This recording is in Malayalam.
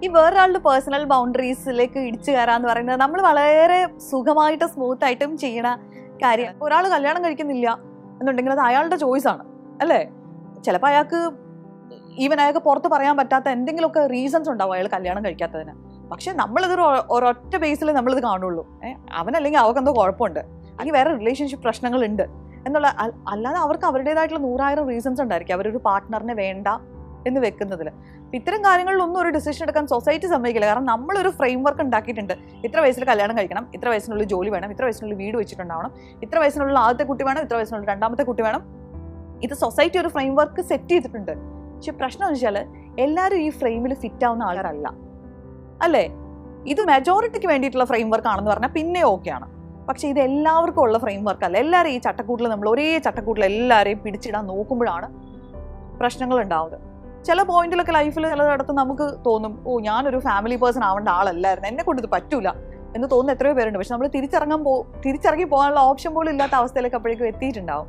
ഈ വേറൊരാളുടെ പേഴ്സണൽ ബൗണ്ടറീസിലേക്ക് ഇടിച്ചു കയറാന്ന് പറയുന്നത് നമ്മൾ വളരെ സുഖമായിട്ട് സ്മൂത്ത് ആയിട്ടും ചെയ്യണ കാര്യം. ഒരാൾ കല്യാണം കഴിക്കുന്നില്ല എന്നുണ്ടെങ്കിൽ അത് അയാളുടെ ചോയ്സ് ആണ് അല്ലേ? ചിലപ്പോൾ അയാൾക്ക് പുറത്ത് പറയാൻ പറ്റാത്ത എന്തെങ്കിലുമൊക്കെ റീസൺസ് ഉണ്ടാവും അയാൾ കല്യാണം കഴിക്കാത്തതിന്. പക്ഷെ നമ്മളിത് ഒരൊറ്റ ബേസിൽ നമ്മളിത് കാണുള്ളൂ. അവനല്ലെങ്കിൽ അവർക്ക് എന്തോ കുഴപ്പമുണ്ട്, അല്ലെങ്കിൽ വേറെ റിലേഷൻഷിപ്പ് പ്രശ്നങ്ങളുണ്ട് എന്നുള്ള. അല്ലാതെ അവർക്ക് അവരുടേതായിട്ടുള്ള 100,000 റീസൺസ് ഉണ്ടായിരിക്കും അവരൊരു പാർട്ട്ണറിനെ വേണ്ട എന്ന് വെക്കുന്നതിൽ. ഇത്തരം കാര്യങ്ങളിലൊന്നും ഒരു ഡിസിഷൻ എടുക്കാൻ സൊസൈറ്റി സമ്മതിക്കില്ല. കാരണം നമ്മളൊരു ഫ്രെയിം വർക്ക് ഉണ്ടാക്കിയിട്ടുണ്ട്. ഇത്ര വയസ്സിൽ കല്യാണം കഴിക്കണം, ഇത്ര വയസ്സിനുള്ളിൽ ജോലി വേണം, ഇത്ര വയസ്സിനുള്ളിൽ വീട് വെച്ചിട്ടുണ്ടാവണം, ഇത്ര വയസ്സിനുള്ള ആദ്യത്തെ കുട്ടി വേണം, ഇത്ര വയസ്സിനുള്ള രണ്ടാമത്തെ കുട്ടി വേണം. ഇത് സൊസൈറ്റി ഒരു ഫ്രെയിം വർക്ക് സെറ്റ് ചെയ്തിട്ടുണ്ട്. പക്ഷെ പ്രശ്നം എന്ന് വെച്ചാൽ എല്ലാവരും ഈ ഫ്രെയിമിൽ ഫിറ്റ് ആവുന്ന ആൾക്കാരല്ല അല്ലേ? ഇത് മെജോറിറ്റിക്ക് വേണ്ടിയിട്ടുള്ള ഫ്രെയിം വർക്ക് ആണെന്ന് പറഞ്ഞാൽ പിന്നെ ഓക്കെയാണ്. പക്ഷെ ഇത് എല്ലാവർക്കും ഉള്ള ഫ്രെയിം വർക്ക് അല്ല. എല്ലാവരും ഈ ചട്ടക്കൂട്ടിൽ നമ്മൾ ഒരേ ചട്ടക്കൂട്ടിൽ എല്ലാവരെയും പിടിച്ചിടാൻ നോക്കുമ്പോഴാണ് പ്രശ്നങ്ങൾ ഉണ്ടാവുന്നത്. ചില പോയിന്റിലൊക്കെ ലൈഫിൽ ചിലയിടത്ത് നമുക്ക് തോന്നും, ഓ ഞാനൊരു ഫാമിലി പേഴ്സൺ ആവേണ്ട ആളല്ലായിരുന്നു, എന്നെ കൊണ്ട് ഇത് പറ്റൂല എന്ന് തോന്നുന്ന എത്രയോ പേരുണ്ട്. പക്ഷെ നമ്മൾ തിരിച്ചിറങ്ങി പോകാനുള്ള ഓപ്ഷൻ പോലും ഇല്ലാത്ത അവസ്ഥയിലേക്ക് അപ്പോഴേക്കും എത്തിയിട്ടുണ്ടാവും.